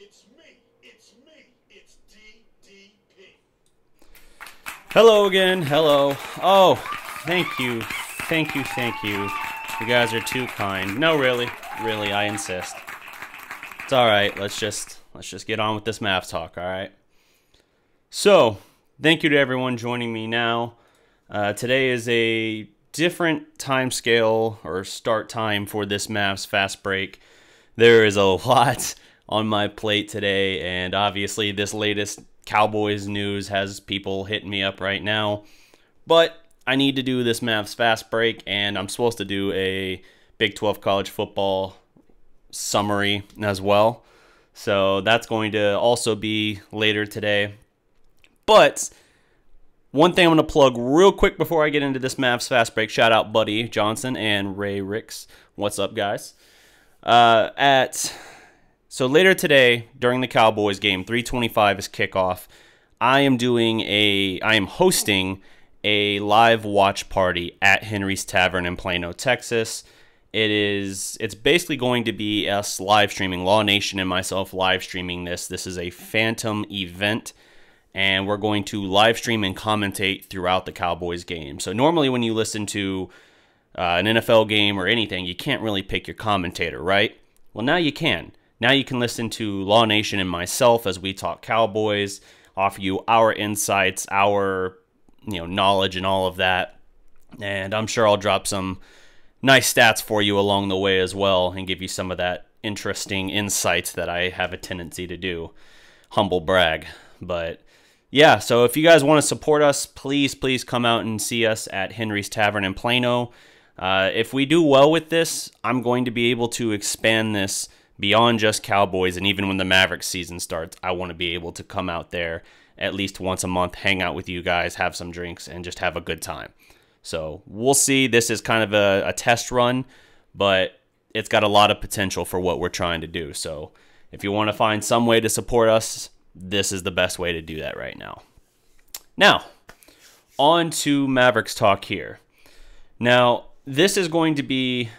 It's DDP. Hello again. Hello. Oh, thank you. Thank you. Thank you. You guys are too kind. No, really. Really, I insist. It's all right. Let's just get on with this Mavs talk, all right? So, thank you to everyone joining me now. Today is a different time scale or start time for this Mavs Fastbreak. There is a lot on my plate today, and obviously this latest Cowboys news has people hitting me up right now. But I need to do this Mavs Fastbreak, and I'm supposed to do a Big 12 college football summary as well. So that's going to also be later today. But one thing I'm going to plug real quick before I get into this Mavs Fastbreak. Shout out Buddy Johnson and Ray Ricks. What's up, guys? So later today, during the Cowboys game, 3:25 is kickoff. I am hosting a live watch party at Henry's Tavern in Plano, Texas. It's basically going to be us live streaming, Law Nation and myself live streaming this. This is a Fantom event, and we're going to live stream and commentate throughout the Cowboys game. So normally when you listen to an NFL game or anything, you can't really pick your commentator, right? Well, now you can. Now you can listen to Law Nation and myself as we talk Cowboys, offer you our insights, our knowledge and all of that. And I'm sure I'll drop some nice stats for you along the way as well and give you some of that interesting insights that I have a tendency to do. Humble brag. But yeah, so if you guys want to support us, please come out and see us at Henry's Tavern in Plano. If we do well with this, I'm going to be able to expand this beyond just Cowboys, and even when the Mavericks season starts, I want to be able to come out there at least once a month, hang out with you guys, have some drinks, and just have a good time. So we'll see. This is kind of a test run, but it's got a lot of potential for what we're trying to do. So if you want to find some way to support us, this is the best way to do that right now. Now, on to Mavericks talk here. Now, this is going to be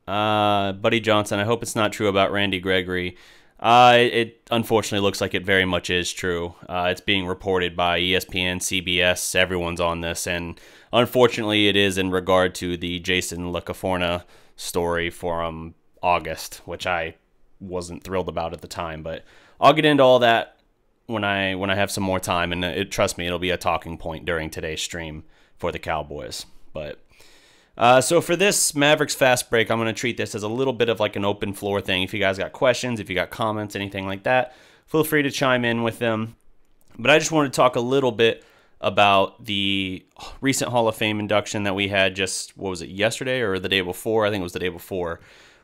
Buddy Johnson. I hope it's not true about Randy Gregory. It unfortunately looks like it very much is true. It's being reported by ESPN, CBS. Everyone's on this, and unfortunately, it is in regard to the Jason LaCaforna story from August, which I wasn't thrilled about at the time. But I'll get into all that when I have some more time, and trust me, it'll be a talking point during today's stream for the Cowboys. But so for this Mavericks Fast Break, I'm going to treat this as a little bit of like an open floor thing. If you guys got questions, if you got comments, anything like that, feel free to chime in with them. But I just want to talk a little bit about the recent Hall of Fame induction that we had just, what was it, yesterday or the day before? I think it was the day before,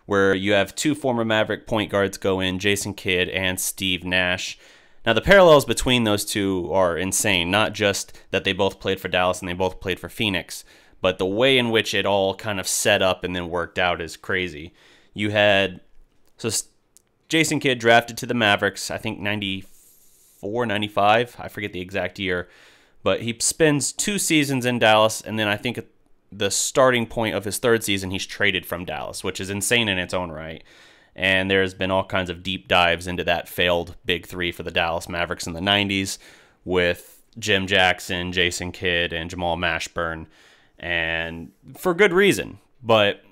where you have two former Maverick point guards go in, Jason Kidd and Steve Nash. Now, the parallels between those two are insane, not just that they both played for Dallas and they both played for Phoenix, but the way in which it all kind of set up and then worked out is crazy. You had, so Jason Kidd drafted to the Mavericks, I think 94, 95, I forget the exact year, but he spends 2 seasons in Dallas, and then I think at the starting point of his 3rd season, he's traded from Dallas, which is insane in its own right. And there's been all kinds of deep dives into that failed Big Three for the Dallas Mavericks in the 90s with Jim Jackson, Jason Kidd, and Jamal Mashburn. And for good reason, but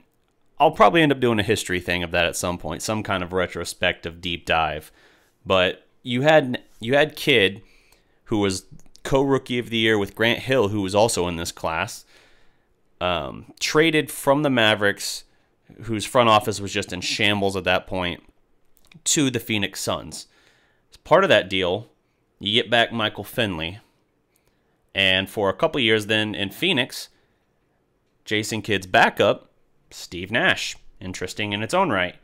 I'll probably end up doing a history thing of that at some point, some kind of retrospective deep dive. But you had Kidd, who was co-rookie of the year with Grant Hill, who was also in this class, traded from the Mavericks, whose front office was just in shambles at that point, to the Phoenix Suns. As part of that deal, you get back Michael Finley, and for a couple years then in Phoenix, Jason Kidd's backup, Steve Nash. Interesting in its own right.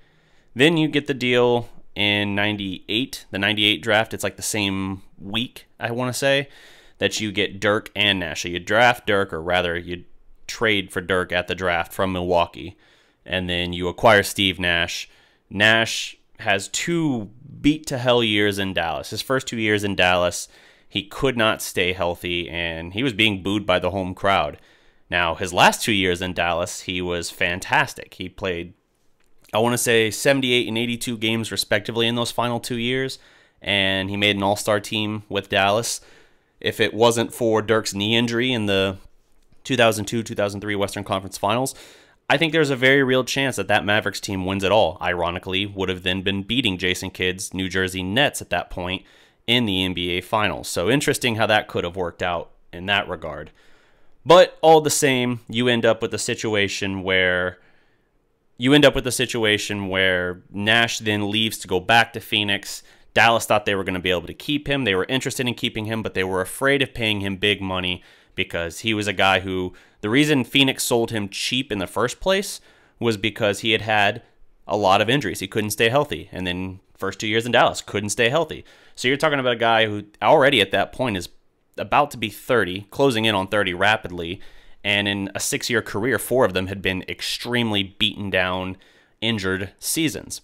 Then you get the deal in 98, the 98 draft. It's like the same week, I want to say, that you get Dirk and Nash. So you draft Dirk, or rather you trade for Dirk at the draft from Milwaukee. And then you acquire Steve Nash. Nash has 2 beat-to-hell years in Dallas. His first 2 years in Dallas, he could not stay healthy, and he was being booed by the home crowd. Now, his last 2 years in Dallas, he was fantastic. He played I want to say 78 and 82 games respectively in those final 2 years, and he made an all-star team with Dallas. If it wasn't for Dirk's knee injury in the 2002-2003 Western Conference Finals, I think there's a very real chance that that Mavericks team wins it all. Ironically, would have then been beating Jason Kidd's New Jersey Nets at that point in the NBA Finals. So interesting how that could have worked out in that regard. But all the same, you end up with a situation where Nash then leaves to go back to Phoenix. Dallas thought they were going to be able to keep him. They were interested in keeping him, but they were afraid of paying him big money because he was a guy who, the reason Phoenix sold him cheap in the first place was because he had a lot of injuries. He couldn't stay healthy. And then first 2 years in Dallas, couldn't stay healthy. So you're talking about a guy who already at that point is about to be 30, closing in on 30 rapidly. And in a 6-year career, 4 of them had been extremely beaten down, injured seasons.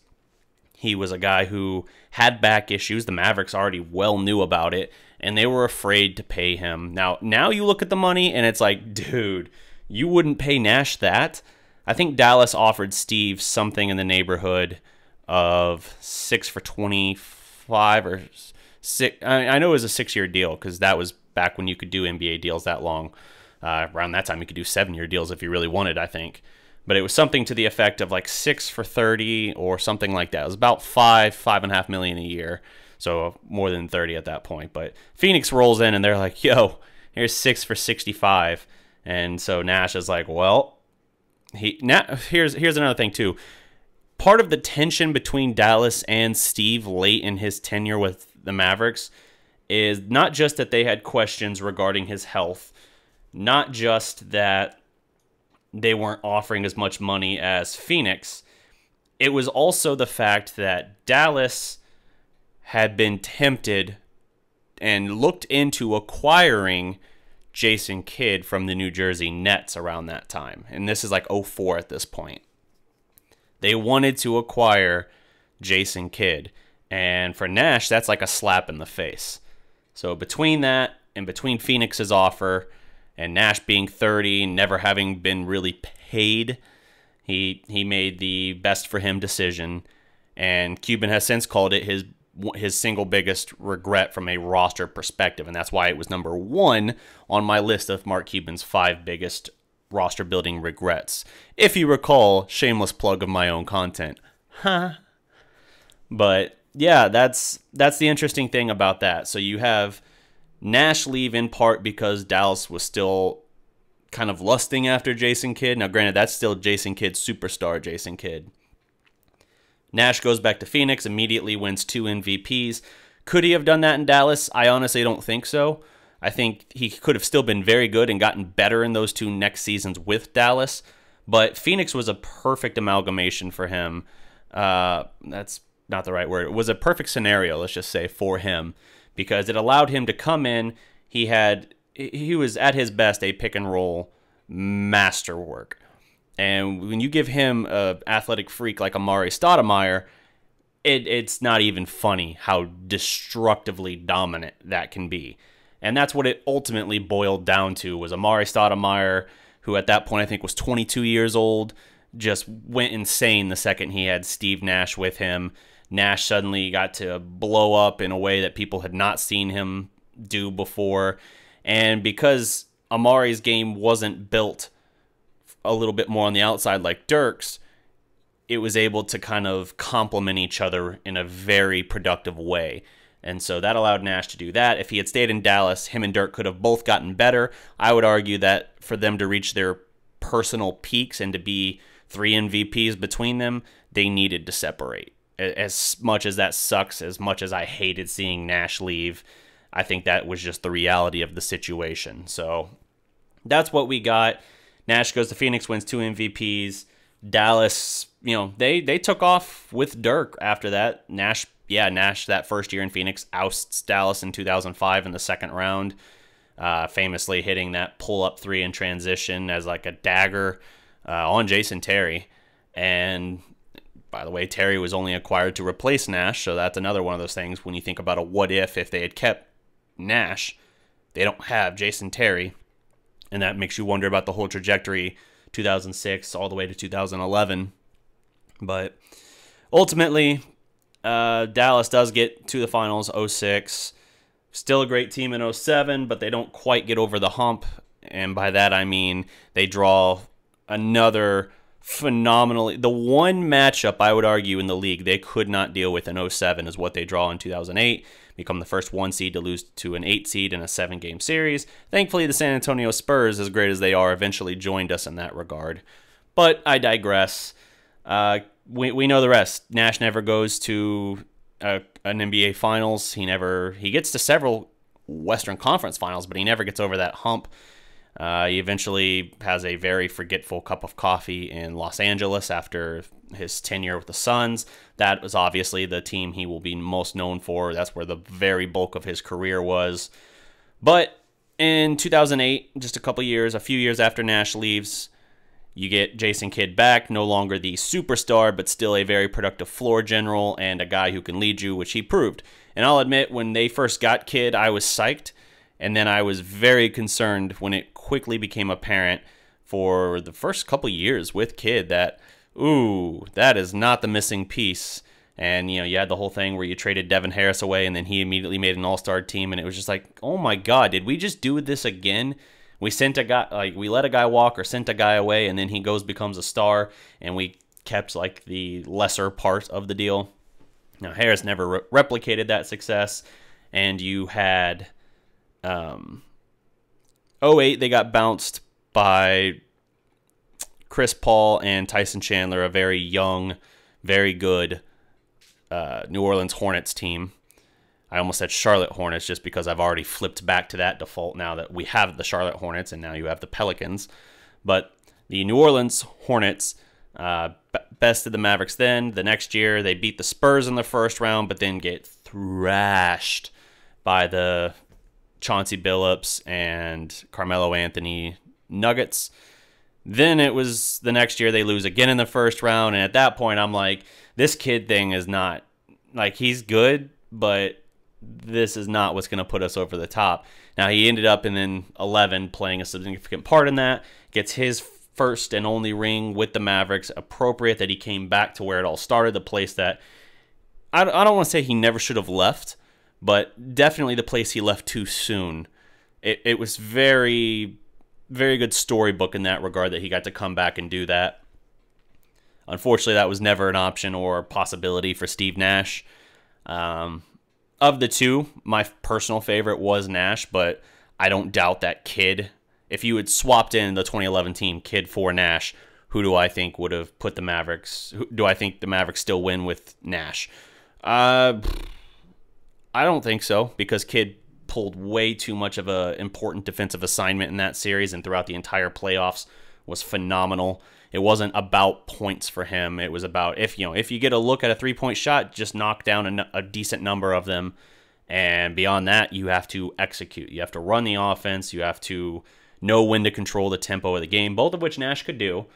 He was a guy who had back issues. The Mavericks already well knew about it, and they were afraid to pay him. Now you look at the money, and it's like, dude, you wouldn't pay Nash that? I think Dallas offered Steve something in the neighborhood of 6 for 25 or 6. I know it was a 6-year deal because that was back when you could do NBA deals that long. Around that time, you could do 7-year deals if you really wanted, I think. But it was something to the effect of like 6 for 30 or something like that. It was about $5.5 million a year. So more than 30 at that point. But Phoenix rolls in and they're like, yo, here's 6 for 65. And so Nash is like, well, here's another thing too. Part of the tension between Dallas and Steve late in his tenure with the Mavericks is not just that they had questions regarding his health, not just that they weren't offering as much money as Phoenix. It was also the fact that Dallas had been tempted and looked into acquiring Jason Kidd from the New Jersey Nets around that time. And this is like 04 at this point. They wanted to acquire Jason Kidd. And for Nash, that's like a slap in the face. So between that and between Phoenix's offer and Nash being 30, never having been really paid, he made the best for him decision. And Cuban has since called it his single biggest regret from a roster perspective. And that's why it was number 1 on my list of Mark Cuban's 5 biggest roster building regrets. If you recall, shameless plug of my own content. But yeah, that's the interesting thing about that. So you have Nash leave in part because Dallas was still kind of lusting after Jason Kidd. Now, granted, that's still Jason Kidd, superstar Jason Kidd. Nash goes back to Phoenix, immediately wins 2 MVPs. Could he have done that in Dallas? I honestly don't think so. I think he could have still been very good and gotten better in those 2 next seasons with Dallas. But Phoenix was a perfect amalgamation for him. That's not the right word. It was a perfect scenario, let's just say, for him, because it allowed him to come in. He was at his best a pick and roll masterwork. And when you give him an athletic freak like Amari Stoudemire, it's not even funny how destructively dominant that can be. And that's what it ultimately boiled down to, was Amari Stoudemire, who at that point I think was 22 years old, just went insane the second he had Steve Nash with him. Nash suddenly got to blow up in a way that people had not seen him do before. And because Amari's game wasn't built a little bit more on the outside like Dirk's, it was able to kind of complement each other in a very productive way. And so that allowed Nash to do that. If he had stayed in Dallas, him and Dirk could have both gotten better. I would argue that for them to reach their personal peaks and to be 3 MVPs between them, they needed to separate. As much as that sucks, as much as I hated seeing Nash leave, I think that was just the reality of the situation. So that's what we got. Nash goes to Phoenix, wins 2 MVPs. Dallas, they took off with Dirk after that. Nash that first year in Phoenix ousts Dallas in 2005 in the second round, famously hitting that pull-up 3 in transition as like a dagger on Jason Terry. And by the way, Terry was only acquired to replace Nash, so that's another one of those things when you think about a what if they had kept Nash, they don't have Jason Terry, and that makes you wonder about the whole trajectory, 2006 all the way to 2011. But ultimately, Dallas does get to the finals 06. Still a great team in 07, but they don't quite get over the hump. And by that I mean they draw another phenomenally... The one matchup I would argue in the league they could not deal with in 07 is what they draw in 2008. Become the first 1 seed to lose to an 8 seed in a 7-game series. Thankfully, the San Antonio Spurs, as great as they are, eventually joined us in that regard. But I digress. We know the rest. Nash never goes to an NBA Finals. He gets to several Western Conference Finals, but he never gets over that hump. He eventually has a very forgetful cup of coffee in Los Angeles after his tenure with the Suns. That was obviously the team he will be most known for. That's where the very bulk of his career was. But in 2008, just a few years after Nash leaves, you get Jason Kidd back, no longer the superstar, but still a very productive floor general and a guy who can lead you, which he proved. And I'll admit, when they first got Kidd, I was psyched. And then I was very concerned when it quickly became apparent for the first couple years with Kidd that, that is not the missing piece. And, you had the whole thing where you traded Devin Harris away and then he immediately made an all-star team. And it was just like, oh my God, did we just do this again? We sent a guy, we let a guy walk or sent a guy away and then he becomes a star and we kept the lesser part of the deal. Now, Harris never replicated that success. And you had... 08, they got bounced by Chris Paul and Tyson Chandler, a very young, very good New Orleans Hornets team. I almost said Charlotte Hornets just because I've already flipped back to that default now that we have the Charlotte Hornets and now you have the Pelicans. But the New Orleans Hornets bested the Mavericks then. The next year, they beat the Spurs in the first round, but then get thrashed by the Chauncey Billups and Carmelo Anthony Nuggets. Then it was the next year they lose again in the first round, and at that point I'm like, this Kidd thing is not, he's good, but this is not what's going to put us over the top. Now he ended up in 11 playing a significant part in that, gets his first and only ring with the Mavericks. Appropriate that he came back to where it all started, the place that I don't want to say he never should have left, but definitely the place he left too soon. It was very, very good storybook in that regard that he got to come back and do that. Unfortunately, that was never an option or a possibility for Steve Nash. Of the two, my personal favorite was Nash, but I don't doubt that Kidd, if you had swapped in the 2011 team, Kidd for Nash, who do I think would have put the Mavericks? Do I think the Mavericks still win with Nash? I don't think so, because Kidd pulled way too much of an important defensive assignment in that series, and throughout the entire playoffs was phenomenal. It wasn't about points for him. It was about if you get a look at a 3-point shot, just knock down a decent number of them, and beyond that, you have to execute. You have to run the offense. You have to know when to control the tempo of the game, both of which Nash could do,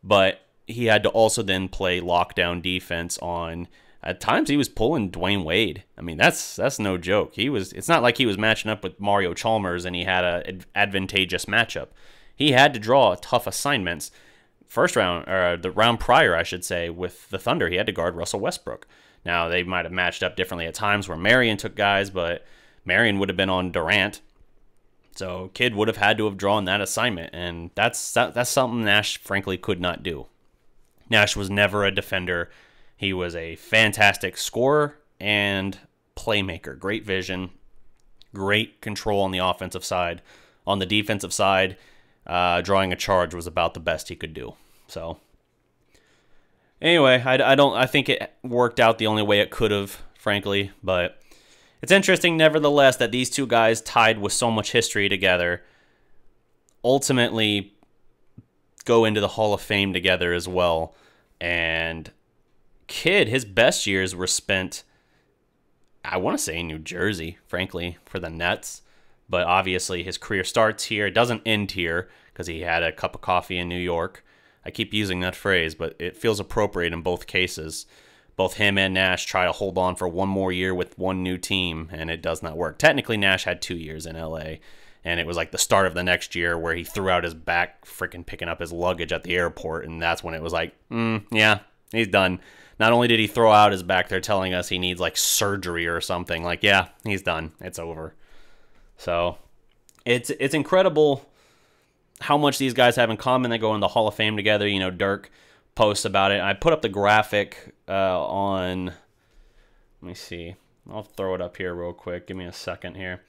but he had to also then play lockdown defense on. At times, he was pulling Dwayne Wade. I mean, that's no joke. It's not like he was matching up with Mario Chalmers and he had an advantageous matchup. He had to draw tough assignments. First round, or the round prior, I should say, with the Thunder, he had to guard Russell Westbrook. Now, they might have matched up differently at times where Marion took guys, but Marion would have been on Durant. So Kidd would have had to have drawn that assignment, and that's something Nash, frankly, could not do. Nash was never a defender. He was a fantastic scorer and playmaker. Great vision, great control on the offensive side. On the defensive side, drawing a charge was about the best he could do. So, anyway, I think it worked out the only way it could have, frankly. But it's interesting, nevertheless, that these two guys tied with so much history together ultimately go into the Hall of Fame together as well. And Kidd, his best years were spent, I want to say, in New Jersey, frankly, for the Nets. But obviously his career starts here. It doesn't end here because he had a cup of coffee in New York. I keep using that phrase, but it feels appropriate in both cases. Both him and Nash try to hold on for one more year with one new team, and it does not work. Technically, Nash had 2 years in L.A., and it was like the start of the next year where he threw out his back freaking picking up his luggage at the airport, and that's when it was like, yeah, He's done. Not only did he throw out his back, they're telling us he needs like surgery or something. Like, yeah, he's done. It's over. So it's incredible how much these guys have in common. They go in the Hall of Fame together. You know, Dirk posts about it. I put up the graphic on, let me see. I'll throw it up here real quick. Give me a second here.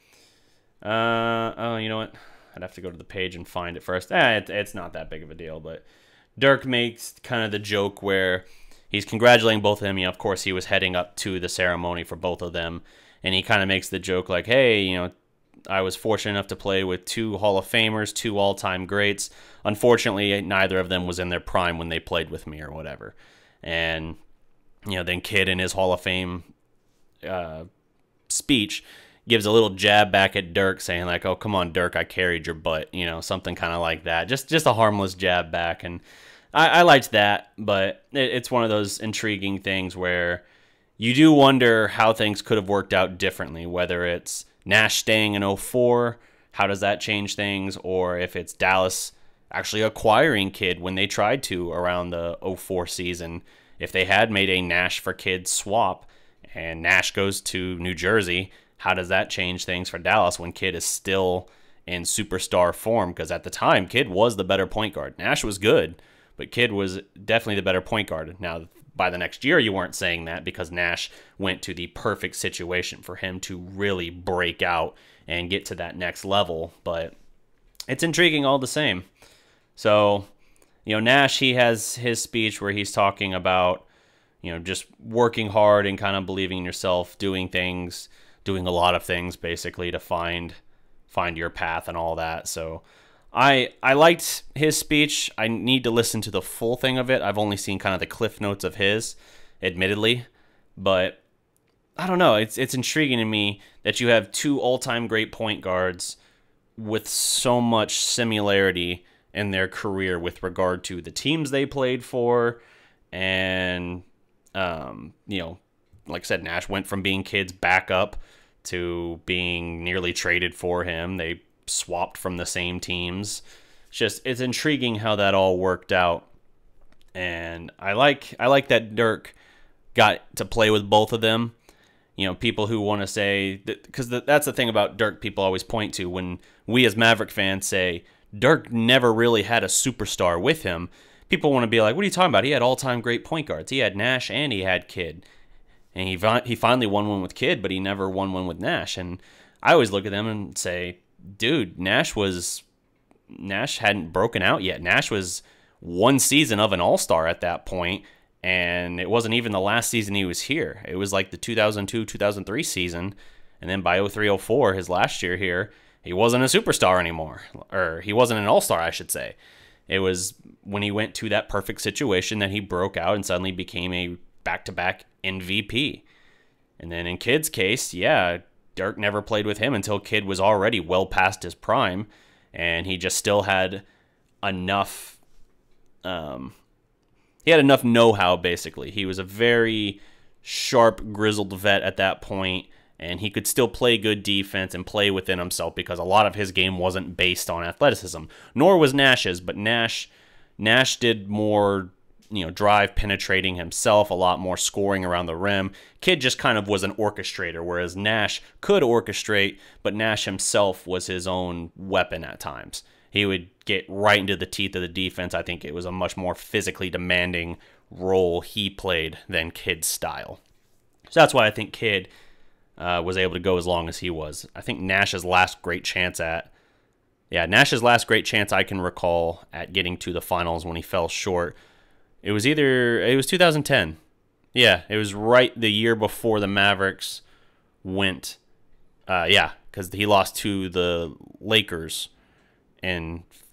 Oh, you know what? I'd have to go to the page and find it first. It's not that big of a deal, but Dirk makes kind of the joke where he's congratulating both of them. You know, of course, he was heading up to the ceremony for both of them, and he kind of makes the joke like, hey, you know, I was fortunate enough to play with 2 Hall of Famers, 2 all-time greats. Unfortunately, neither of them was in their prime when they played with me or whatever. And, you know, then Kid in his Hall of Fame speech gives a little jab back at Dirk saying like, oh, come on, Dirk, I carried your butt. You know, something kind of like that. Just a harmless jab back. And I liked that, but it's one of those intriguing things where you do wonder how things could have worked out differently, whether it's Nash staying in 04, how does that change things? Or if it's Dallas actually acquiring Kid when they tried to around the 04 season, if they had made a Nash for Kid swap and Nash goes to New Jersey, how does that change things for Dallas when Kid is still in superstar form? Because at the time, Kid was the better point guard. Nash was good, but Kid was definitely the better point guard. Now, by the next year, you weren't saying that because Nash went to the perfect situation for him to really break out and get to that next level. But it's intriguing all the same. So, you know, Nash, he has his speech where he's talking about, you know, just working hard and kind of believing in yourself, doing things, doing a lot of things basically to find your path and all that. So I liked his speech. I need to listen to the full thing of it. I've only seen kind of the cliff notes of his, admittedly. But I don't know. It's intriguing to me that you have 2 all-time great point guards with so much similarity in their career with regard to the teams they played for. And, you know, like I said, Nash went from being Kid's backup to being nearly traded for him. They swapped from the same teams. It's intriguing how that all worked out. And I like that Dirk got to play with both of them. You know, people who want to say that, because that's the thing about Dirk people always point to when we as Maverick fans say Dirk never really had a superstar with him. People want to be like, what are you talking about? He had all-time great point guards. He had Nash and he had Kid. And he finally won one with Kid, but he never won one with Nash. And I always look at them and say, dude, Nash hadn't broken out yet. Nash was 1 season of an all-star at that point, and it wasn't even the last season he was here. It was like the 2002-2003 season, and then by 03-04, his last year here, he wasn't a superstar anymore. Or he wasn't an all-star, I should say. It was when he went to that perfect situation that he broke out and suddenly became a back-to-back MVP. And then in Kid's case, yeah, Dirk never played with him until Kid was already well past his prime, and he just still had enough know-how, basically. He was a very sharp, grizzled vet at that point, and he could still play good defense and play within himself because a lot of his game wasn't based on athleticism, nor was Nash's, but Nash did more, you know, drive penetrating himself, a lot more scoring around the rim. Kid just kind of was an orchestrator, whereas Nash could orchestrate, but Nash himself was his own weapon at times. He would get right into the teeth of the defense. I think it was a much more physically demanding role he played than Kid's style. So that's why I think Kid was able to go as long as he was. I think Nash's last great chance I can recall at getting to the finals when he fell short. It was 2010. Yeah, it was right the year before the Mavericks went. Because he lost to the Lakers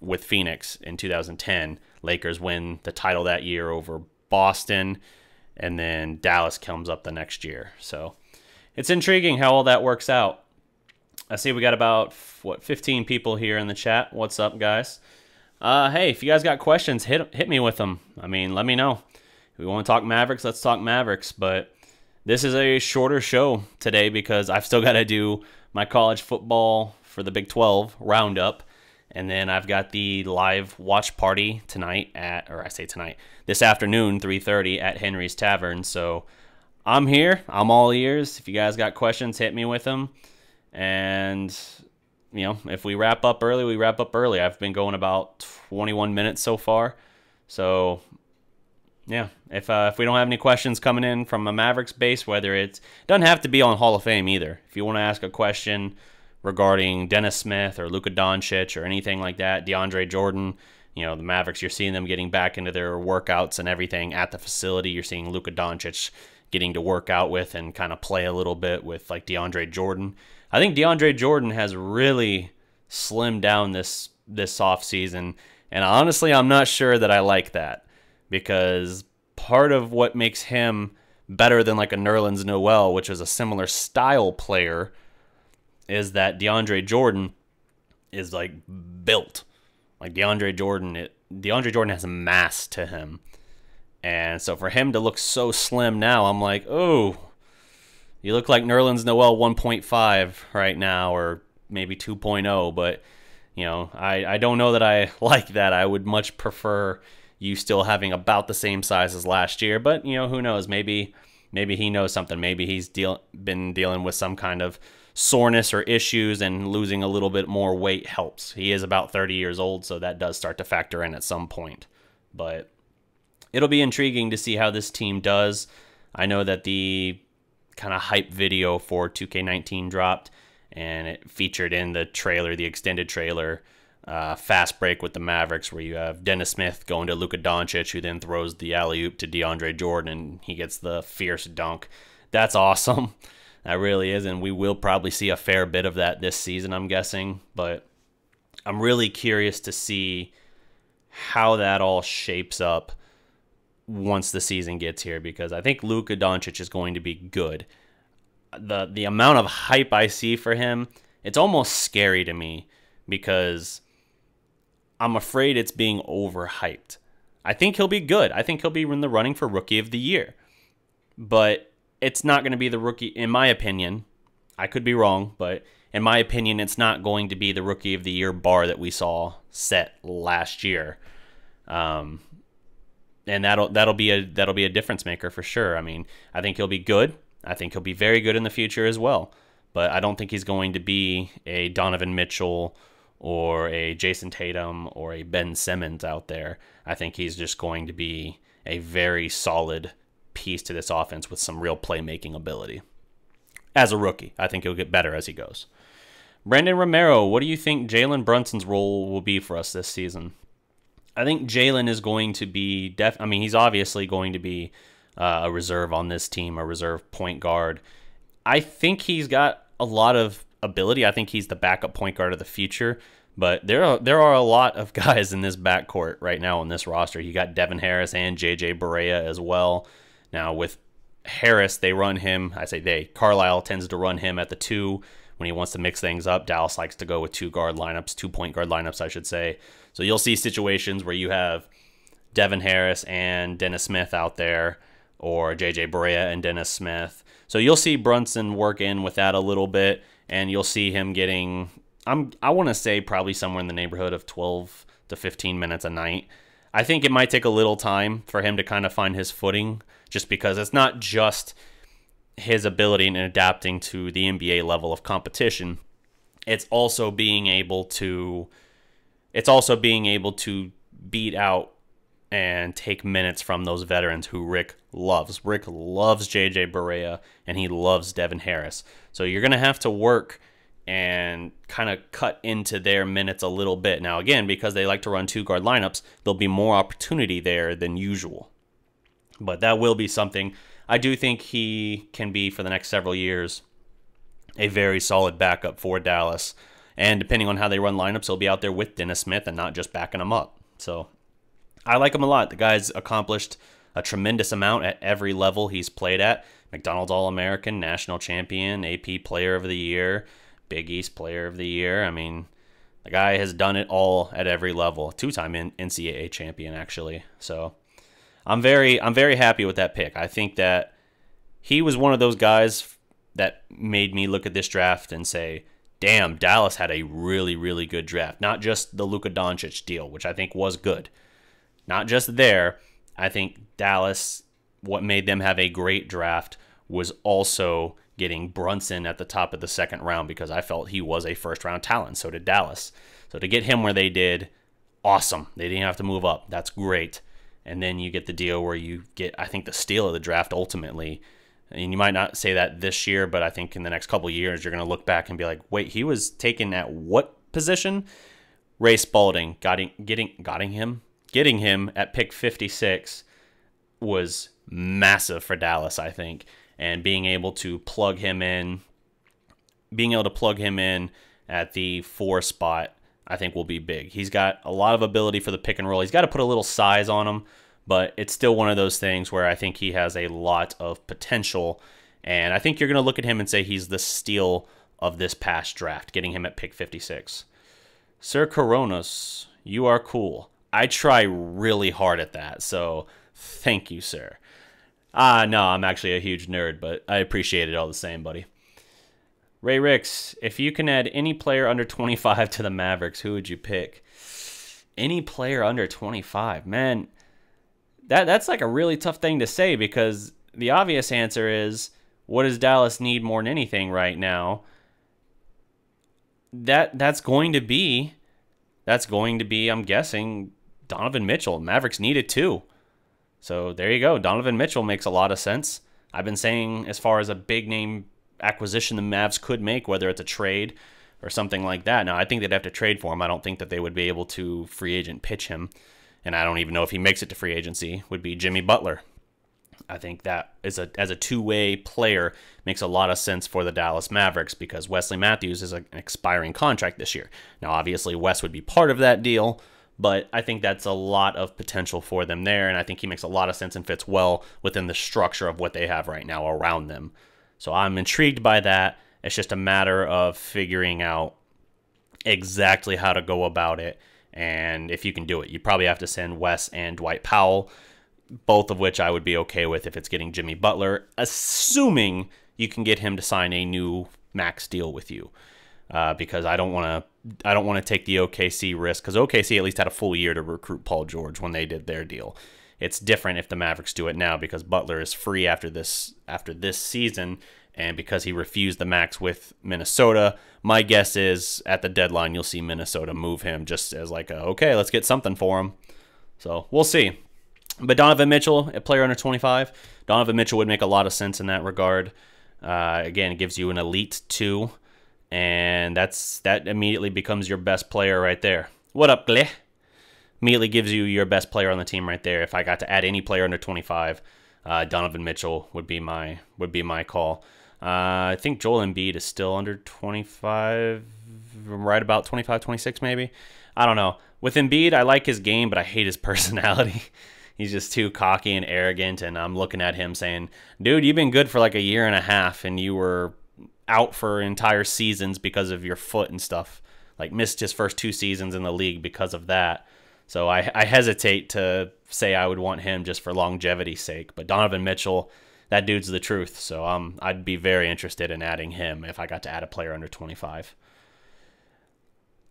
with Phoenix in 2010. Lakers win the title that year over Boston, and then Dallas comes up the next year. So it's intriguing how all that works out. I see we got about 15 people here in the chat. What's up, guys? Hey, if you guys got questions, hit me with them. I mean, let me know. If we want to talk Mavericks, let's talk Mavericks. But this is a shorter show today because I've still got to do my college football for the Big 12 roundup. And then I've got the live watch party tonight this afternoon, 3:30 at Henry's Tavern. So I'm here. I'm all ears. If you guys got questions, hit me with them. And, if we wrap up early, we wrap up early. I've been going about 21 minutes so far. So, yeah, if we don't have any questions coming in from a Mavericks base, whether it doesn't have to be on Hall of Fame either. If you want to ask a question regarding Dennis Smith or Luka Doncic or anything like that, DeAndre Jordan, the Mavericks, you're seeing them getting back into their workouts and everything at the facility. You're seeing Luka Doncic getting to work out with and kind of play a little bit with like DeAndre Jordan. I think DeAndre Jordan has really slimmed down this offseason, and honestly, I'm not sure that I like that, because part of what makes him better than like a Nerlens Noel, which is a similar style player, is that DeAndre Jordan is like built. Like DeAndre Jordan has mass to him. And so for him to look so slim now, I'm like, oh, you look like Nerlens Noel 1.5 right now, or maybe 2.0. But, I don't know that I like that. I would much prefer you still having about the same size as last year. But, who knows? Maybe he knows something. Maybe he's been dealing with some kind of soreness or issues, and losing a little bit more weight helps. He is about 30 years old, so that does start to factor in at some point. But it'll be intriguing to see how this team does. I know that the kind of hype video for 2K19 dropped, and it featured in the trailer, the extended trailer, fast break with the Mavericks, where you have Dennis Smith going to Luka Doncic, who then throws the alley-oop to DeAndre Jordan, and he gets the fierce dunk. That's awesome. That really is, and we will probably see a fair bit of that this season, I'm guessing. But I'm really curious to see how that all shapes up once the season gets here, because I think Luka Doncic is going to be good. The amount of hype I see for him, it's almost scary to me, because I'm afraid it's being overhyped. I think he'll be good. I think he'll be in the running for Rookie of the Year. But it's not going to be the rookie, in my opinion. I could be wrong, but in my opinion, it's not going to be the Rookie of the Year bar that we saw set last year. And that'll be a difference maker for sure. I mean, I think he'll be good. I think he'll be very good in the future as well. But I don't think he's going to be a Donovan Mitchell or a Jason Tatum or a Ben Simmons out there. I think he's just going to be a very solid piece to this offense with some real playmaking ability. As a rookie, I think he'll get better as he goes. Brandon Romero, what do you think Jalen Brunson's role will be for us this season? I think Jalen is going to be he's obviously going to be a reserve on this team, a reserve point guard. I think he's got a lot of ability. I think he's the backup point guard of the future. But there are a lot of guys in this backcourt right now on this roster. You got Devin Harris and JJ Barea as well. Now, with Harris, they run him. I say they. Carlisle tends to run him at the 2 when he wants to mix things up. Dallas likes to go with 2-point guard lineups, I should say. So you'll see situations where you have Devin Harris and Dennis Smith out there, or JJ Barea and Dennis Smith. So you'll see Brunson work in with that a little bit, and you'll see him getting, I want to say probably somewhere in the neighborhood of 12 to 15 minutes a night. I think it might take a little time for him to kind of find his footing, just because it's not just his ability in adapting to the NBA level of competition. It's also being able to beat out and take minutes from those veterans who Rick loves. Rick loves JJ Barea, and he loves Devin Harris. So you're going to have to work and kind of cut into their minutes a little bit. Now, again, because they like to run 2-guard lineups, there'll be more opportunity there than usual. But that will be something. I do think he can be, for the next several years, a very solid backup for Dallas. And depending on how they run lineups, he'll be out there with Dennis Smith and not just backing him up. So I like him a lot. The guy's accomplished a tremendous amount at every level he's played at. McDonald's All-American, National Champion, AP Player of the Year, Big East Player of the Year. I mean, the guy has done it all at every level. 2-time NCAA champion, actually. So I'm very happy with that pick. I think that he was one of those guys that made me look at this draft and say, damn, Dallas had a really, really good draft. Not just the Luka Doncic deal, which I think was good. Not just there. I think Dallas, what made them have a great draft was also getting Brunson at the top of the second round, because I felt he was a first-round talent. So did Dallas. So to get him where they did, awesome. They didn't have to move up. That's great. And then you get the deal where you get, I think, the steal of the draft ultimately. And you might not say that this year, but I think in the next couple of years, you're going to look back and be like, wait, he was taken at what position? Ray Spalding, getting him at pick 56 was massive for Dallas, I think. And being able to plug him in at the 4 spot, I think will be big. He's got a lot of ability for the pick and roll. He's got to put a little size on him, but it's still one of those things where I think he has a lot of potential. And I think you're going to look at him and say he's the steal of this past draft, getting him at pick 56. Sir Coronas, you are cool. I try really hard at that, so thank you, sir. No, I'm actually a huge nerd, but I appreciate it all the same, buddy. Ray Ricks, if you can add any player under 25 to the Mavericks, who would you pick? Any player under 25? Man, that's like a really tough thing to say, because the obvious answer is, what does Dallas need more than anything right now? That's going to be, I'm guessing, Donovan Mitchell. Mavericks need it too. So there you go. Donovan Mitchell makes a lot of sense. I've been saying, as far as a big name acquisition the Mavs could make, whether it's a trade or something like that. Now, I think they'd have to trade for him. I don't think that they would be able to free agent pitch him. And I don't even know if he makes it to free agency, would be Jimmy Butler. I think that as a two-way player makes a lot of sense for the Dallas Mavericks, because Wesley Matthews is an expiring contract this year. Now, obviously, Wes would be part of that deal, but I think that's a lot of potential for them there, and I think he makes a lot of sense and fits well within the structure of what they have right now around them. So I'm intrigued by that. It's just a matter of figuring out exactly how to go about it, and if you can do it. You probably have to send Wes and Dwight Powell, both of which I would be okay with if it's getting Jimmy Butler, assuming you can get him to sign a new max deal with you. Because I don't want to take the OKC risk, because OKC at least had a full year to recruit Paul George when they did their deal. It's different if the Mavericks do it now, because Butler is free after this season, and because he refused the max with Minnesota. My guess is at the deadline you'll see Minnesota move him just as like okay, let's get something for him. So we'll see. But Donovan Mitchell, a player under 25, Donovan Mitchell would make a lot of sense in that regard. Again, it gives you an elite 2. And that immediately becomes your best player right there. What up, Gle? Immediately gives you your best player on the team right there. If I got to add any player under 25, Donovan Mitchell would be my call. I think Joel Embiid is still under 25, right about 25, 26 maybe. I don't know. With Embiid, I like his game, but I hate his personality. He's just too cocky and arrogant, and I'm looking at him saying, dude, you've been good for like a year and a half, and you were out for entire seasons because of your foot and stuff. Like, missed his first 2 seasons in the league because of that. So I hesitate to say I would want him just for longevity's sake. But Donovan Mitchell, that dude's the truth. So I'd be very interested in adding him if I got to add a player under 25.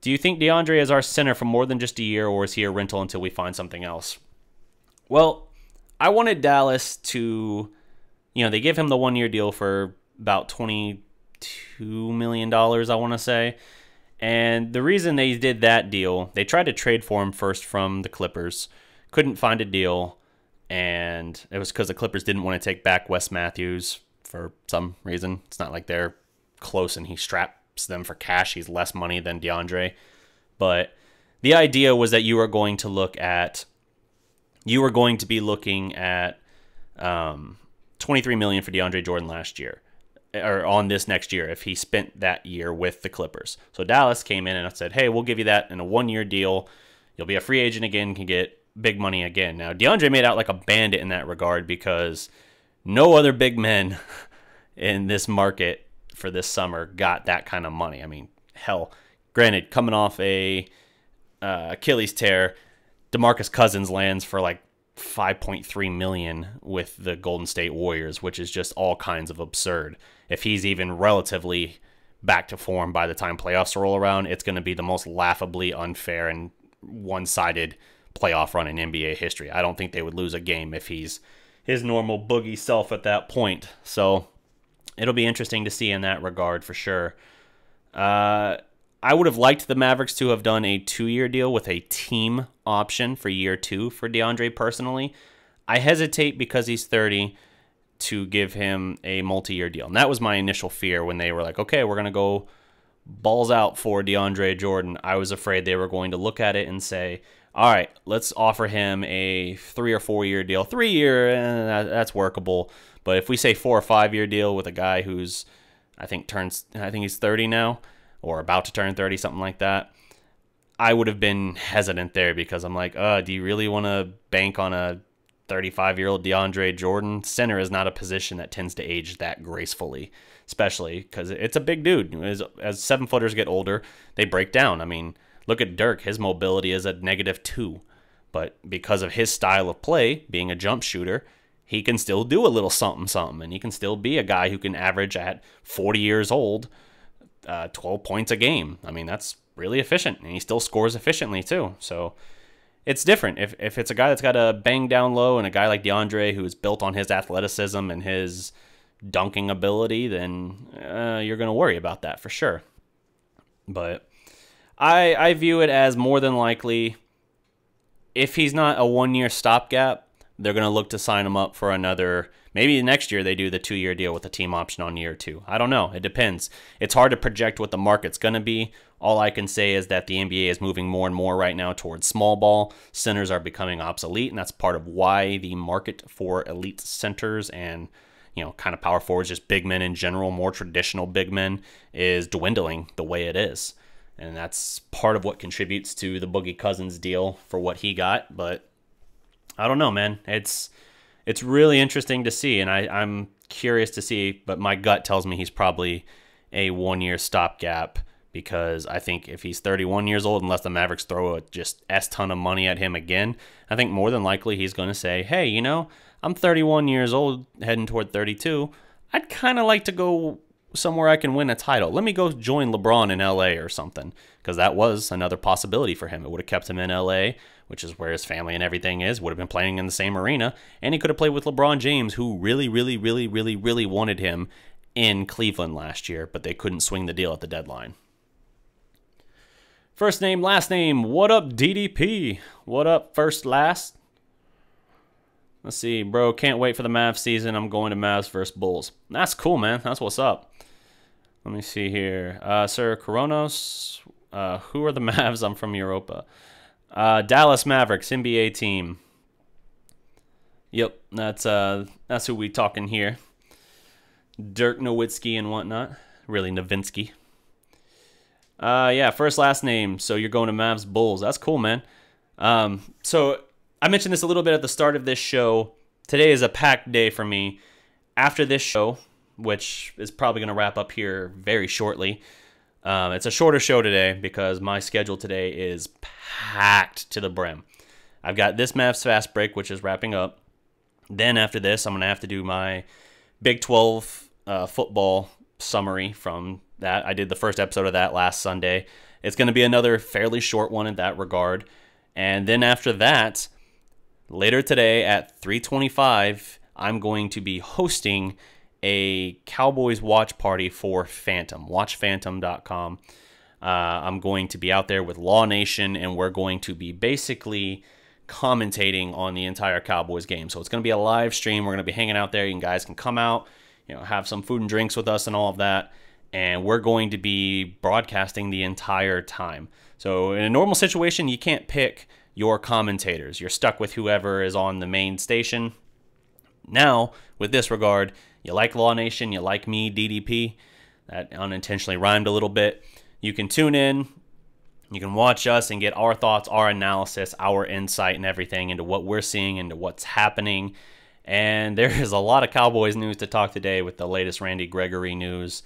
Do you think DeAndre is our center for more than just a year, or is he a rental until we find something else? Well, I wanted Dallas to, they give him the 1-year deal for about $22 million, I want to say. And the reason they did that deal, they tried to trade for him first from the Clippers, couldn't find a deal, and it was because the Clippers didn't want to take back Wes Matthews for some reason. It's not like they're close and he straps them for cash. He's less money than DeAndre. But the idea was that you were going to be looking at $23 million for DeAndre Jordan last year, or on this next year, if he spent that year with the Clippers. So Dallas came in and said, hey, we'll give you that in a 1-year deal. You'll be a free agent again, can get big money again. Now, DeAndre made out like a bandit in that regard, because no other big men in this market for this summer got that kind of money. I mean, hell, granted, coming off a Achilles tear, DeMarcus Cousins lands for like $5.3 million with the Golden State Warriors, which is just all kinds of absurd. If he's even relatively back to form by the time playoffs roll around, it's going to be the most laughably unfair and one-sided playoff run in NBA history. I don't think they would lose a game if he's his normal boogie self at that point. So it'll be interesting to see in that regard for sure. I would have liked the Mavericks to have done a 2-year deal with a team option for year 2 for DeAndre personally. I hesitate because he's 30 to give him a multi-year deal. And that was my initial fear when they were like, okay, we're going to go balls out for DeAndre Jordan. I was afraid they were going to look at it and say, all right, let's offer him a 3 or 4 year deal. 3-year, that's workable. But if we say 4 or 5 year deal with a guy who's, I think he's 30 now, or about to turn 30, something like that, I would have been hesitant there because I'm like, do you really want to bank on a 35-year-old DeAndre Jordan? Center is not a position that tends to age that gracefully, especially because it's a big dude. As 7-footers get older, they break down. I mean, look at Dirk. His mobility is at -2. But because of his style of play, being a jump shooter, he can still do a little something, and he can still be a guy who can average at 40 years old 12 points a game. I mean, that's really efficient, and he still scores efficiently too. So it's different. If it's a guy that's got a bang down low and a guy like DeAndre who is built on his athleticism and his dunking ability, then you're going to worry about that for sure. But I view it as more than likely, if he's not a 1-year stopgap, they're going to look to sign him up for another. Maybe next year they do the 2-year deal with a team option on year 2. I don't know. It depends. It's hard to project what the market's going to be. All I can say is that the NBA is moving more and more right now towards small ball. Centers are becoming obsolete, and that's part of why the market for elite centers and, kind of power forwards, just big men in general, more traditional big men, is dwindling the way it is. And that's part of what contributes to the Boogie Cousins deal for what he got. But I don't know, man. It's really interesting to see, and I'm curious to see, but my gut tells me he's probably a 1-year stopgap, because I think if he's 31 years old, unless the Mavericks throw a just S-ton of money at him again, I think more than likely he's going to say, hey, I'm 31 years old, heading toward 32. I'd kind of like to go somewhere I can win a title. Let me go join LeBron in LA or something, because that was another possibility for him. It would have kept him in LA, which is where his family and everything is, would have been playing in the same arena, and he could have played with LeBron James, who really, really, really, really, really wanted him in Cleveland last year, but they couldn't swing the deal at the deadline. First name, last name. What up, DDP? What up, first, last? Let's see, bro. Can't wait for the Mavs season. I'm going to Mavs versus Bulls. That's cool, man. That's what's up. Let me see here. Sir Coronos. Who are the Mavs? I'm from Europa. Dallas Mavericks, NBA team. Yep, that's who we talking here. Dirk Nowitzki and whatnot. Really, Nowitzki. Yeah, first, last name. So you're going to Mavs Bulls. That's cool, man. So I mentioned this a little bit at the start of this show. Today is a packed day for me. After this show, which is probably going to wrap up here very shortly, it's a shorter show today because my schedule today is packed to the brim. I've got this Mavs Fastbreak, which is wrapping up. Then after this, I'm going to have to do my Big 12 football summary from that. I did the first episode of that last Sunday. It's going to be another fairly short one in that regard. And then after that, later today at 3:25, I'm going to be hosting a Cowboys watch party for Fantom. WatchFantom.com. I'm going to be out there with Law Nation, and we're going to be basically commentating on the entire Cowboys game. So it's going to be a live stream. We're going to be hanging out there. You guys can come out, have some food and drinks with us and all of that. And we're going to be broadcasting the entire time. So in a normal situation, you can't pick your commentators. You're stuck with whoever is on the main station. Now, with this regard, you like Law Nation, you like me, DDP. That unintentionally rhymed a little bit. You can tune in. You can watch us and get our thoughts, our analysis, our insight and everything into what we're seeing, into what's happening. And there is a lot of Cowboys news to talk today with the latest Randy Gregory news.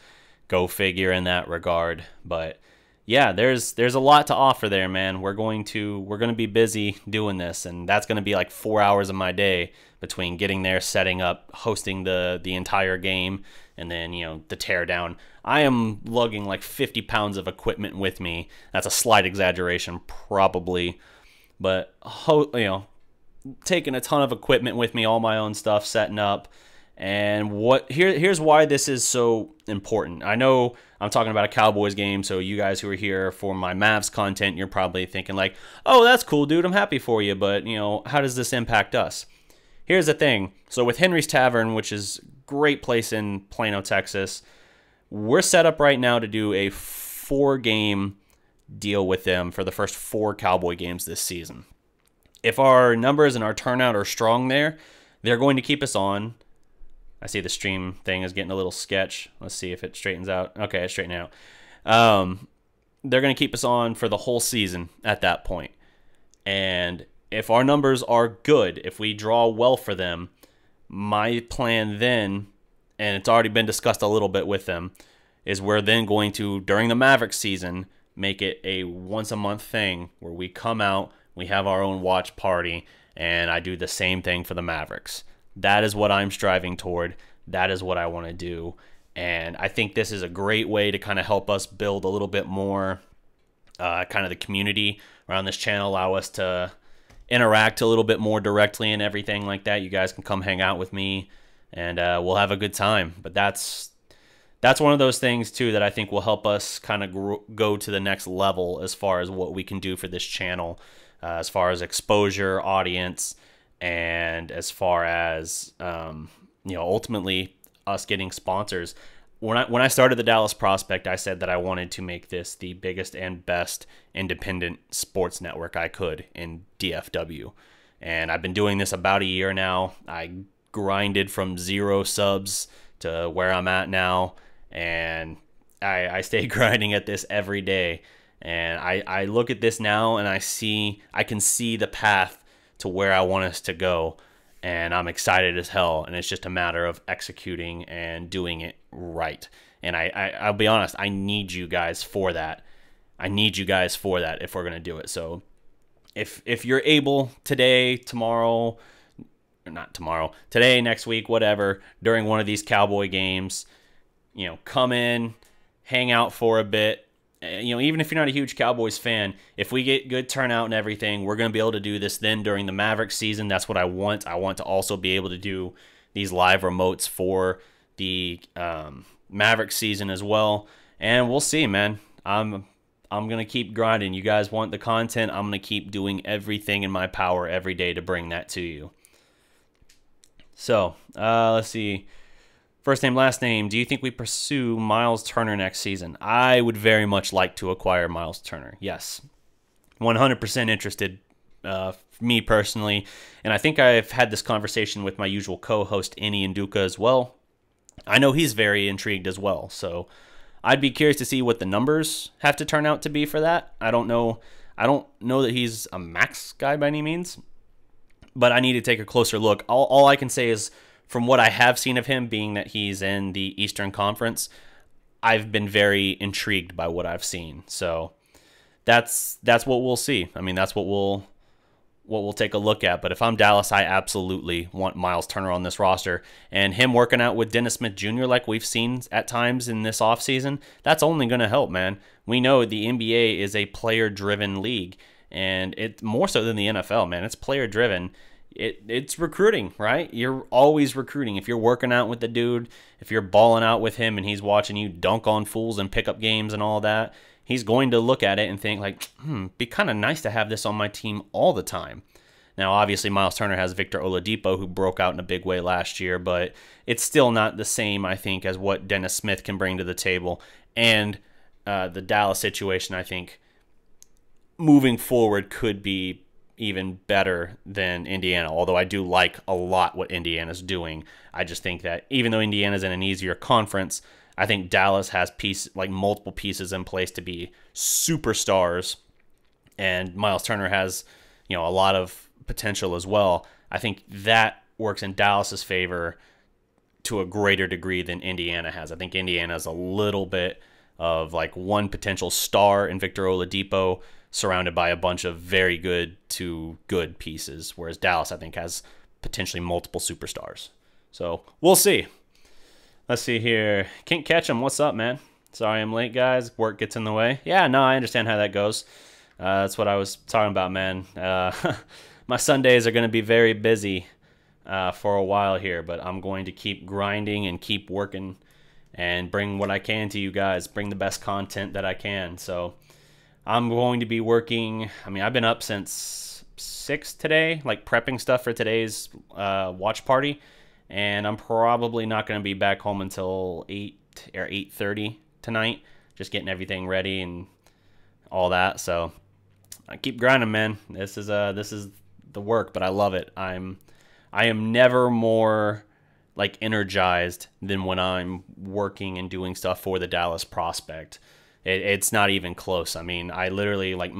Go figure in that regard. But yeah, there's a lot to offer there, man. We're going to be busy doing this, and that's going to be like 4 hours of my day between getting there, setting up, hosting the entire game, and then, the tear down. I am lugging like 50 pounds of equipment with me. That's a slight exaggeration, probably. But, taking a ton of equipment with me, all my own stuff, setting up. And here's why this is so important. I know I'm talking about a Cowboys game, so you guys who are here for my Mavs content, you're probably thinking like, oh, that's cool, dude, I'm happy for you, but, how does this impact us? Here's the thing. So with Henry's Tavern, which is a great place in Plano, Texas, we're set up right now to do a 4-game deal with them for the first 4 Cowboy games this season. If our numbers and our turnout are strong there, they're going to keep us on. I see the stream thing is getting a little sketch. Let's see if it straightens out. Okay, it's straightening out. They're going to keep us on for the whole season at that point. And if our numbers are good, if we draw well for them, my plan then, and it's already been discussed a little bit with them, is we're then going to, during the Mavericks season, make it a once-a-month thing where we come out, we have our own watch party, and I do the same thing for the Mavericks. That is what I'm striving toward. That is what I want to do. And I think this is a great way to kind of help us build a little bit more kind of the community around this channel, allow us to interact a little bit more directly and everything like that. You guys can come hang out with me, and we'll have a good time. But that's one of those things, too, that I think will help us kind of go to the next level as far as what we can do for this channel, as far as exposure, audience, and as far as, ultimately us getting sponsors. When I started the Dallas Prospect, I said that I wanted to make this the biggest and best independent sports network I could in DFW. And I've been doing this about a year now. I grinded from 0 subs to where I'm at now, and I stay grinding at this every day. And I look at this now, and I can see the path to where I want us to go, and I'm excited as hell, and it's just a matter of executing and doing it right. And I'll be honest, I need you guys for that. I need you guys for that if we're going to do it. So if you're able today, tomorrow, or not tomorrow, today, next week, whatever, during one of these Cowboy games, come in, hang out for a bit. Even if you're not a huge Cowboys fan, if we get good turnout and everything, we're going to be able to do this then during the Mavericks season. That's what I want. I want to also be able to do these live remotes for the Mavericks season as well. And we'll see, man. I'm going to keep grinding. You guys want the content. I'm going to keep doing everything in my power every day to bring that to you. So, let's see. First name, last name. Do you think we pursue Miles Turner next season? I would very much like to acquire Miles Turner. Yes. 100% interested, me personally. And I think I've had this conversation with my usual co-host, Annie and Duca, as well. I know he's very intrigued as well. So I'd be curious to see what the numbers have to turn out to be for that. I don't know that he's a max guy by any means, but I need to take a closer look. All I can say is, from what I have seen of him, being that he's in the Eastern Conference, I've been very intrigued by what I've seen. So that's what we'll see. I mean, that's what we'll take a look at. But if I'm Dallas, I absolutely want Miles Turner on this roster. And him working out with Dennis Smith Jr., like we've seen at times in this offseason, that's only going to help, man. We know the NBA is a player-driven league, and it's more so than the NFL, man. It's player-driven. It's recruiting, right? You're always recruiting. If you're working out with the dude, if you're balling out with him and he's watching you dunk on fools and pick up games and all that, he's going to look at it and think like, be kind of nice to have this on my team all the time. Now, obviously, Miles Turner has Victor Oladipo, who broke out in a big way last year, but it's still not the same, I think, as what Dennis Smith can bring to the table. And the Dallas situation, I think, moving forward could be even better than Indiana, although I do like a lot what Indiana's doing. I just think that even though Indiana's in an easier conference, I think Dallas has multiple pieces in place to be superstars, and Miles Turner has, a lot of potential as well. I think that works in Dallas's favor to a greater degree than Indiana has. I think Indiana has a little bit of one potential star in Victor Oladipo, surrounded by a bunch of very good to good pieces, whereas Dallas, I think, has potentially multiple superstars. So we'll see. Let's see here. Can't catch him. What's up, man? Sorry I'm late, guys. Work gets in the way. Yeah, no, I understand how that goes. That's what I was talking about, man. My Sundays are going to be very busy for a while here, but I'm going to keep grinding and keep working and bring what I can to you guys, bring the best content that I can. So I'm going to be working. I mean, I've been up since 6 today, like prepping stuff for today's watch party, and I'm probably not going to be back home until 8 or 8:30 tonight, just getting everything ready and all that. So I keep grinding, man. This is the work, but I love it. I am never more like energized than when I'm working and doing stuff for the Dallas Prospect. It's not even close. I mean, I literally like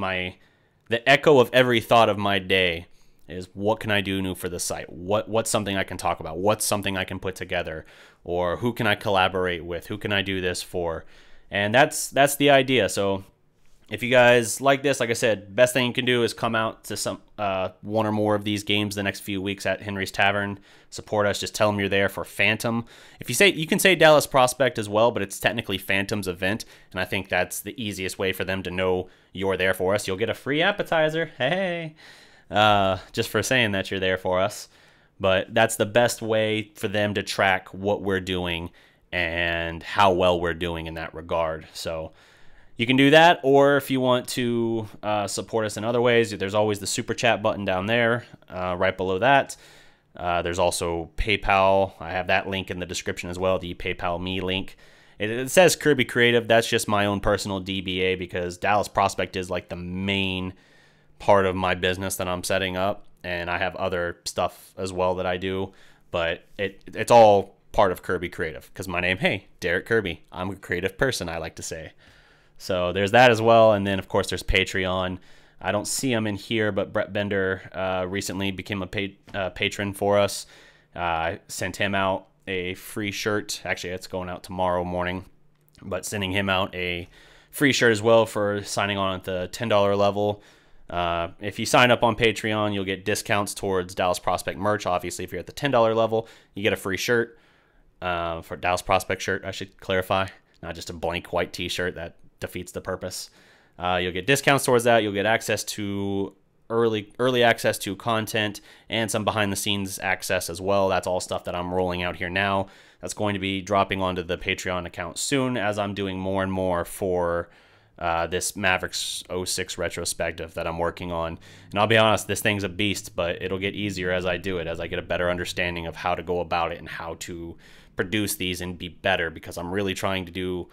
the echo of every thought of my day is what can I do new for the site? What's something I can talk about? What's something I can put together? Or who can I collaborate with? Who can I do this for? And that's the idea. So if you guys like this, like I said, best thing you can do is come out to some one or more of these games the next few weeks at Henry's Tavern. Support us. Just tell them you're there for Fantom. If you can say Dallas Prospect as well, but it's technically Fantom's event, and I think that's the easiest way for them to know you're there for us. You'll get a free appetizer. Hey. Just for saying that you're there for us. But that's the best way for them to track what we're doing and how well we're doing in that regard. So you can do that, or if you want to support us in other ways, there's always the Super Chat button down there, right below that. There's also PayPal. I have that link in the description as well, the PayPal me link. It says Kirby Creative. That's just my own personal DBA because Dallas Prospect is like the main part of my business that I'm setting up, and I have other stuff as well that I do, but it's all part of Kirby Creative because my name, hey, Darreck Kirby. I'm a creative person, I like to say. So there's that as well, and then of course there's Patreon. I don't see him in here, but Brett Bender recently became a patron for us. I sent him out a free shirt. Actually, it's going out tomorrow morning, but sending him out a free shirt as well for signing on at the $10 level. If you sign up on Patreon, you'll get discounts towards Dallas Prospect merch. Obviously, if you're at the $10 level, you get a free shirt for Dallas Prospect shirt, I should clarify. Not just a blank white t-shirt. That defeats the purpose. You'll get discounts towards that. You'll get access to early access to content and some behind-the-scenes access as well. That's all stuff that I'm rolling out here now. That's going to be dropping onto the Patreon account soon as I'm doing more and more for this Mavericks 06 retrospective that I'm working on. And I'll be honest, this thing's a beast, but it'll get easier as I do it, as I get a better understanding of how to go about it and how to produce these and be better, because I'm really trying to do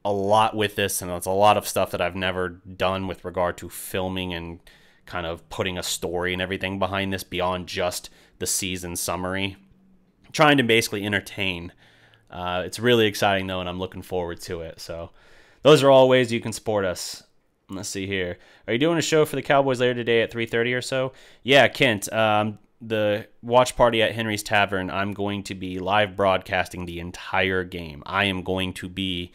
a lot with this, and it's a lot of stuff that I've never done with regard to filming and kind of putting a story and everything behind this beyond just the season summary. I'm trying to basically entertain. It's really exciting though, and I'm looking forward to it. So those are all ways you can support us. Let's see here. Are you doing a show for the Cowboys later today at 3:30 or so? Yeah, Kent. The watch party at Henry's Tavern, I'm going to be live broadcasting the entire game. I am going to be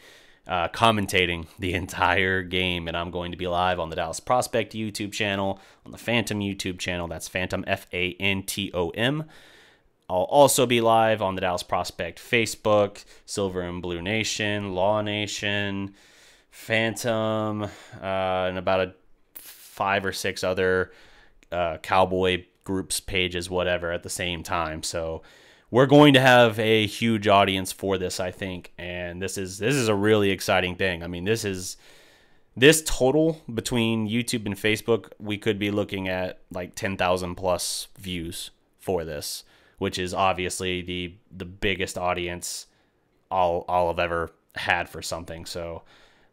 commentating the entire game, and I'm going to be live on the Dallas Prospect YouTube channel, on the Fantom YouTube channel. That's Fantom, Fantom. I'll also be live on the Dallas Prospect Facebook, Silver and Blue Nation, Law Nation, Fantom, and about 5 or 6 other Cowboy groups, pages, whatever, at the same time. So we're going to have a huge audience for this, I think, and this is a really exciting thing. I mean, this total between YouTube and Facebook, we could be looking at like 10,000 plus views for this, which is obviously the biggest audience I'll have ever had for something. So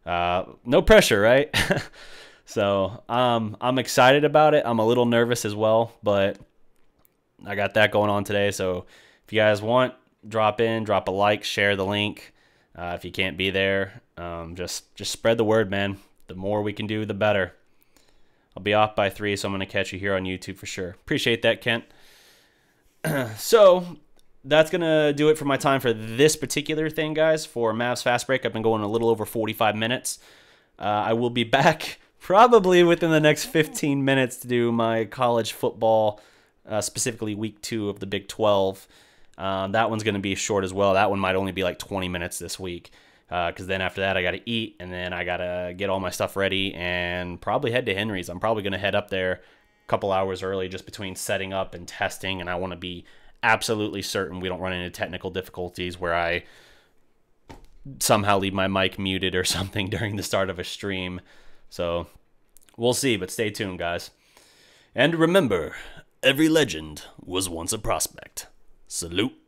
no pressure, right? So I'm excited about it. I'm a little nervous as well, but I got that going on today. So if you guys want, drop in, drop a like, share the link. If you can't be there, just spread the word, man. The more we can do, the better. I'll be off by 3, so I'm going to catch you here on YouTube for sure. Appreciate that, Kent. So that's going to do it for my time for this particular thing, guys, for Mavs Fastbreak. I've been going a little over 45 minutes. I will be back probably within the next 15 minutes to do my college football, specifically week 2 of the Big 12. That one's going to be short as well. That one might only be like 20 minutes this week. Because then after that, I got to eat, and then I got to get all my stuff ready and probably head to Henry's. I'm probably going to head up there a couple hours early just between setting up and testing, and I want to be absolutely certain we don't run into technical difficulties where I somehow leave my mic muted or something during the start of a stream. So we'll see, but stay tuned, guys. And remember, every legend was once a prospect. Salute.